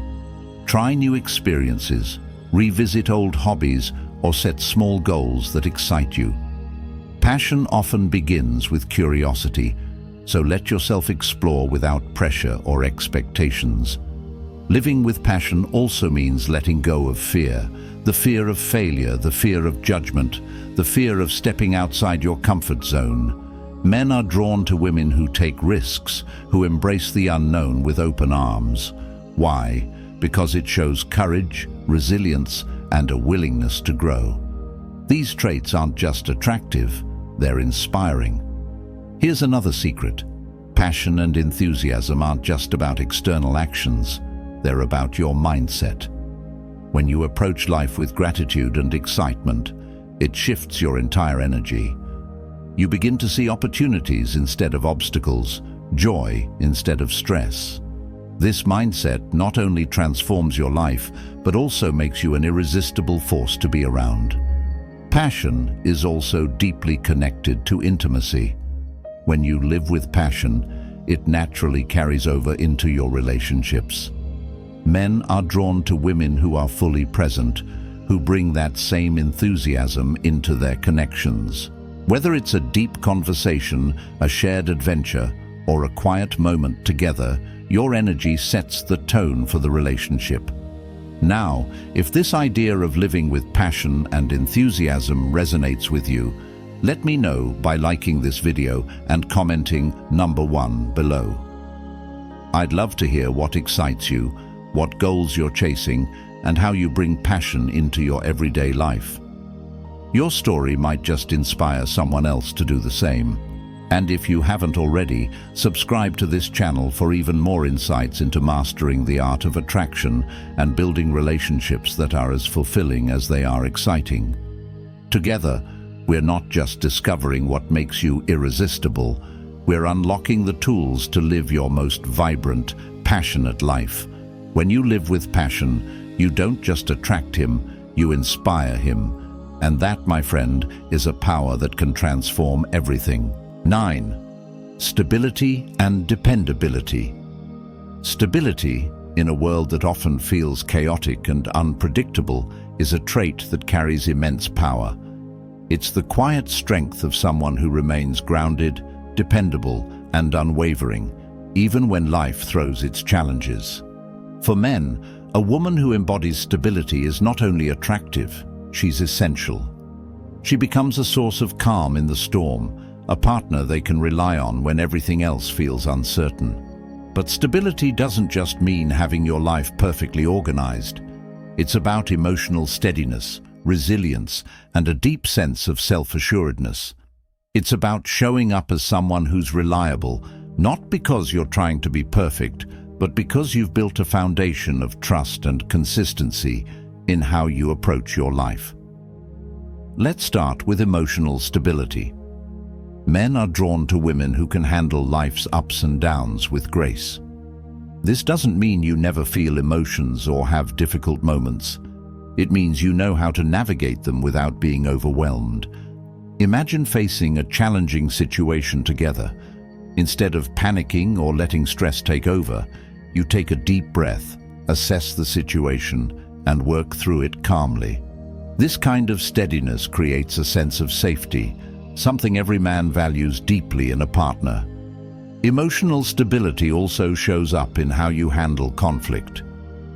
Try new experiences, revisit old hobbies, or set small goals that excite you. Passion often begins with curiosity, so let yourself explore without pressure or expectations. Living with passion also means letting go of fear, the fear of failure, the fear of judgment, the fear of stepping outside your comfort zone. Men are drawn to women who take risks, who embrace the unknown with open arms. Why? Because it shows courage, resilience, and a willingness to grow. These traits aren't just attractive, they're inspiring. Here's another secret. Passion and enthusiasm aren't just about external actions, they're about your mindset. When you approach life with gratitude and excitement, it shifts your entire energy. You begin to see opportunities instead of obstacles, joy instead of stress. This mindset not only transforms your life, but also makes you an irresistible force to be around. Passion is also deeply connected to intimacy. When you live with passion, it naturally carries over into your relationships. Men are drawn to women who are fully present, who bring that same enthusiasm into their connections. Whether it's a deep conversation, a shared adventure, or a quiet moment together, your energy sets the tone for the relationship. Now, if this idea of living with passion and enthusiasm resonates with you, let me know by liking this video and commenting number 1 below. I'd love to hear what excites you, what goals you're chasing, and how you bring passion into your everyday life. Your story might just inspire someone else to do the same. And if you haven't already, subscribe to this channel for even more insights into mastering the art of attraction and building relationships that are as fulfilling as they are exciting. Together, we're not just discovering what makes you irresistible, we're unlocking the tools to live your most vibrant, passionate life. When you live with passion, you don't just attract him, you inspire him. And that, my friend, is a power that can transform everything. 9. Stability and dependability. Stability, in a world that often feels chaotic and unpredictable, is a trait that carries immense power. It's the quiet strength of someone who remains grounded, dependable, and unwavering, even when life throws its challenges. For men, a woman who embodies stability is not only attractive, she's essential. She becomes a source of calm in the storm, a partner they can rely on when everything else feels uncertain. But stability doesn't just mean having your life perfectly organized. It's about emotional steadiness, resilience, and a deep sense of self-assuredness. It's about showing up as someone who's reliable, not because you're trying to be perfect, but because you've built a foundation of trust and consistency in how you approach your life. Let's start with emotional stability. Men are drawn to women who can handle life's ups and downs with grace. This doesn't mean you never feel emotions or have difficult moments. It means you know how to navigate them without being overwhelmed. Imagine facing a challenging situation together. Instead of panicking or letting stress take over, you take a deep breath, assess the situation, and work through it calmly. This kind of steadiness creates a sense of safety, something every man values deeply in a partner. Emotional stability also shows up in how you handle conflict.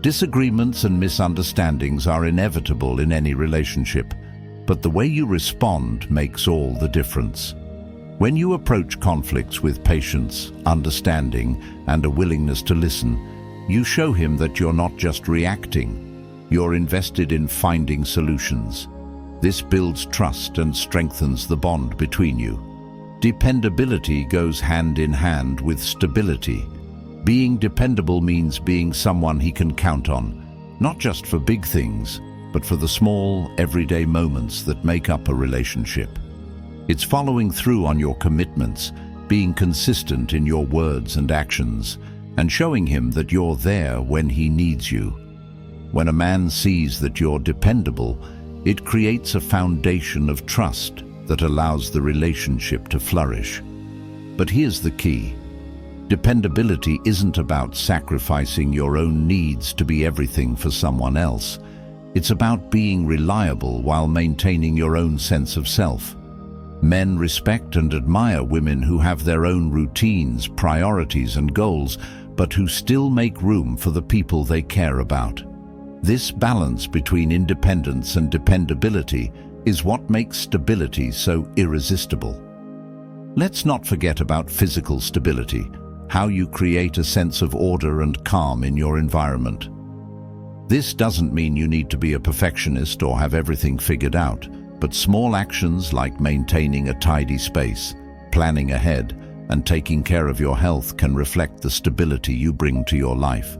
Disagreements and misunderstandings are inevitable in any relationship, but the way you respond makes all the difference. When you approach conflicts with patience, understanding, and a willingness to listen, you show him that you're not just reacting. You're invested in finding solutions. This builds trust and strengthens the bond between you. Dependability goes hand in hand with stability. Being dependable means being someone he can count on, not just for big things, but for the small, everyday moments that make up a relationship. It's following through on your commitments, being consistent in your words and actions, and showing him that you're there when he needs you. When a man sees that you're dependable, it creates a foundation of trust that allows the relationship to flourish. But here's the key. Dependability isn't about sacrificing your own needs to be everything for someone else. It's about being reliable while maintaining your own sense of self. Men respect and admire women who have their own routines, priorities, and goals, but who still make room for the people they care about. This balance between independence and dependability is what makes stability so irresistible. Let's not forget about physical stability, how you create a sense of order and calm in your environment. This doesn't mean you need to be a perfectionist or have everything figured out, but small actions like maintaining a tidy space, planning ahead, and taking care of your health can reflect the stability you bring to your life.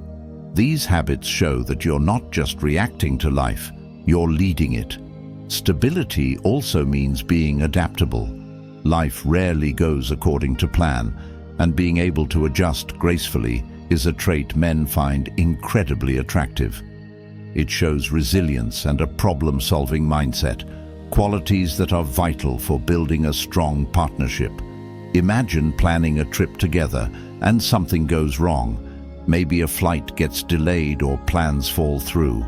These habits show that you're not just reacting to life, you're leading it. Stability also means being adaptable. Life rarely goes according to plan, and being able to adjust gracefully is a trait men find incredibly attractive. It shows resilience and a problem-solving mindset, qualities that are vital for building a strong partnership. Imagine planning a trip together and something goes wrong. Maybe a flight gets delayed or plans fall through.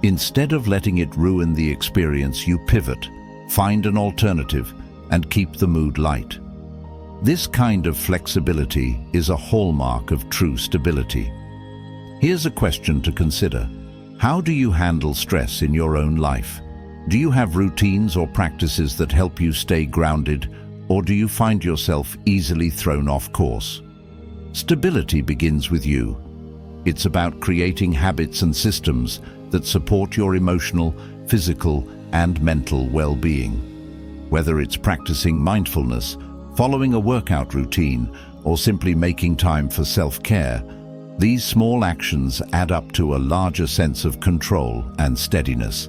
Instead of letting it ruin the experience, you pivot, find an alternative, and keep the mood light. This kind of flexibility is a hallmark of true stability. Here's a question to consider. How do you handle stress in your own life? Do you have routines or practices that help you stay grounded, or do you find yourself easily thrown off course? Stability begins with you. It's about creating habits and systems that support your emotional, physical, and mental well-being. Whether it's practicing mindfulness, following a workout routine, or simply making time for self-care, these small actions add up to a larger sense of control and steadiness.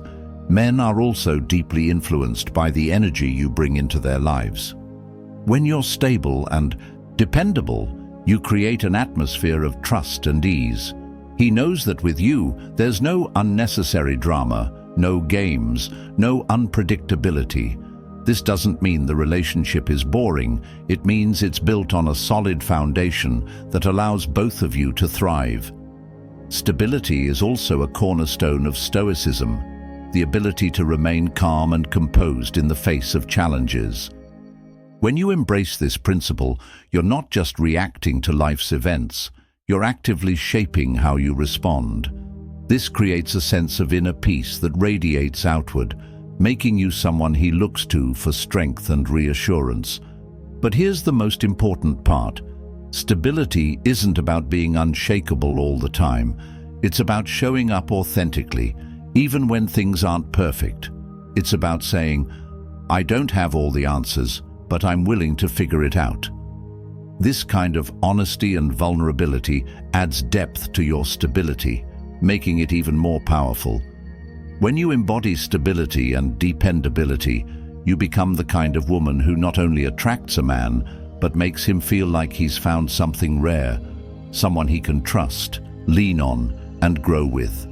Men are also deeply influenced by the energy you bring into their lives. When you're stable and dependable, you create an atmosphere of trust and ease. He knows that with you, there's no unnecessary drama, no games, no unpredictability. This doesn't mean the relationship is boring. It means it's built on a solid foundation that allows both of you to thrive. Stability is also a cornerstone of Stoicism, the ability to remain calm and composed in the face of challenges. When you embrace this principle, you're not just reacting to life's events, you're actively shaping how you respond. This creates a sense of inner peace that radiates outward, making you someone he looks to for strength and reassurance. But here's the most important part. Stability isn't about being unshakable all the time. It's about showing up authentically, even when things aren't perfect. It's about saying, I don't have all the answers, but I'm willing to figure it out. This kind of honesty and vulnerability adds depth to your stability, making it even more powerful. When you embody stability and dependability, you become the kind of woman who not only attracts a man, but makes him feel like he's found something rare, someone he can trust, lean on, and grow with.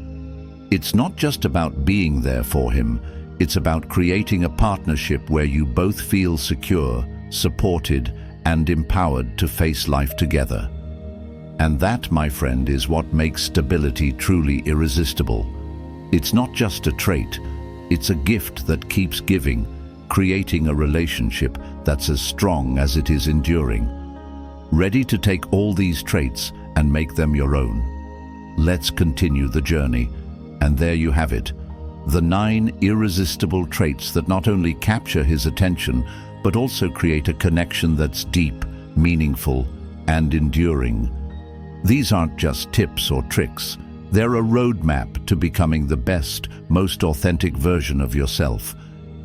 It's not just about being there for him, it's about creating a partnership where you both feel secure, supported, and empowered to face life together. And that, my friend, is what makes stability truly irresistible. It's not just a trait, it's a gift that keeps giving, creating a relationship that's as strong as it is enduring. Ready to take all these traits and make them your own? Let's continue the journey. And there you have it, the 9 irresistible traits that not only capture his attention, but also create a connection that's deep, meaningful, and enduring. These aren't just tips or tricks. They're a roadmap to becoming the best, most authentic version of yourself.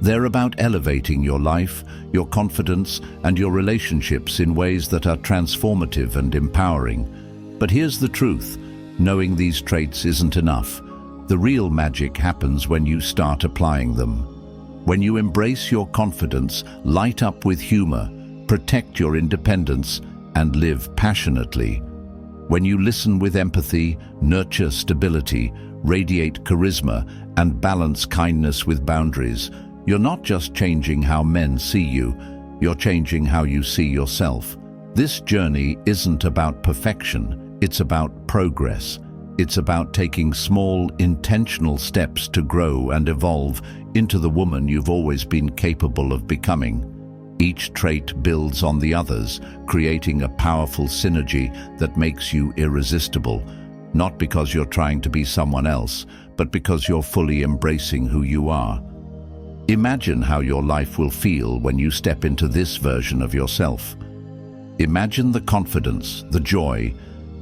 They're about elevating your life, your confidence, and your relationships in ways that are transformative and empowering. But here's the truth. Knowing these traits isn't enough. The real magic happens when you start applying them. When you embrace your confidence, light up with humor, protect your independence, and live passionately. When you listen with empathy, nurture stability, radiate charisma, and balance kindness with boundaries, you're not just changing how men see you, you're changing how you see yourself. This journey isn't about perfection, it's about progress. It's about taking small, intentional steps to grow and evolve into the woman you've always been capable of becoming. Each trait builds on the others, creating a powerful synergy that makes you irresistible, not because you're trying to be someone else, but because you're fully embracing who you are. Imagine how your life will feel when you step into this version of yourself. Imagine the confidence, the joy,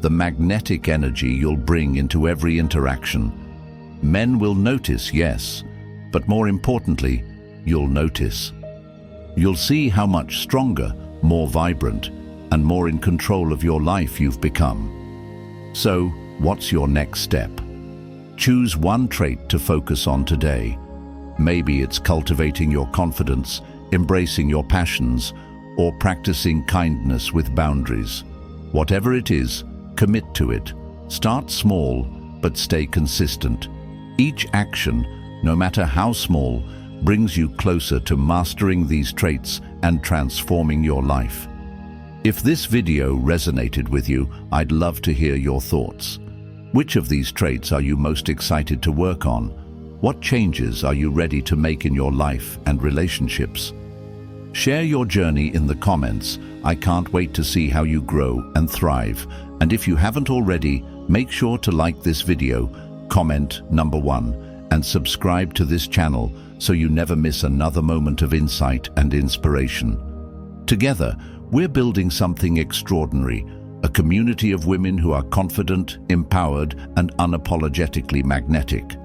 the magnetic energy you'll bring into every interaction. Men will notice, yes, but more importantly, you'll notice. You'll see how much stronger, more vibrant, and more in control of your life you've become. So, what's your next step? Choose one trait to focus on today. Maybe it's cultivating your confidence, embracing your passions, or practicing kindness with boundaries. Whatever it is, commit to it. Start small, but stay consistent. Each action, no matter how small, brings you closer to mastering these traits and transforming your life. If this video resonated with you, I'd love to hear your thoughts. Which of these traits are you most excited to work on? What changes are you ready to make in your life and relationships? Share your journey in the comments. I can't wait to see how you grow and thrive. And if you haven't already, make sure to like this video, comment number 1, and subscribe to this channel so you never miss another moment of insight and inspiration. Together, we're building something extraordinary, a community of women who are confident, empowered, and unapologetically magnetic.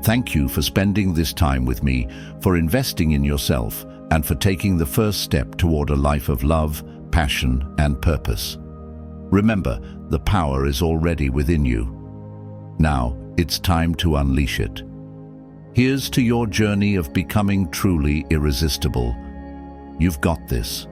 Thank you for spending this time with me, for investing in yourself, and for taking the first step toward a life of love, passion, and purpose. Remember, the power is already within you. Now, it's time to unleash it. Here's to your journey of becoming truly irresistible. You've got this.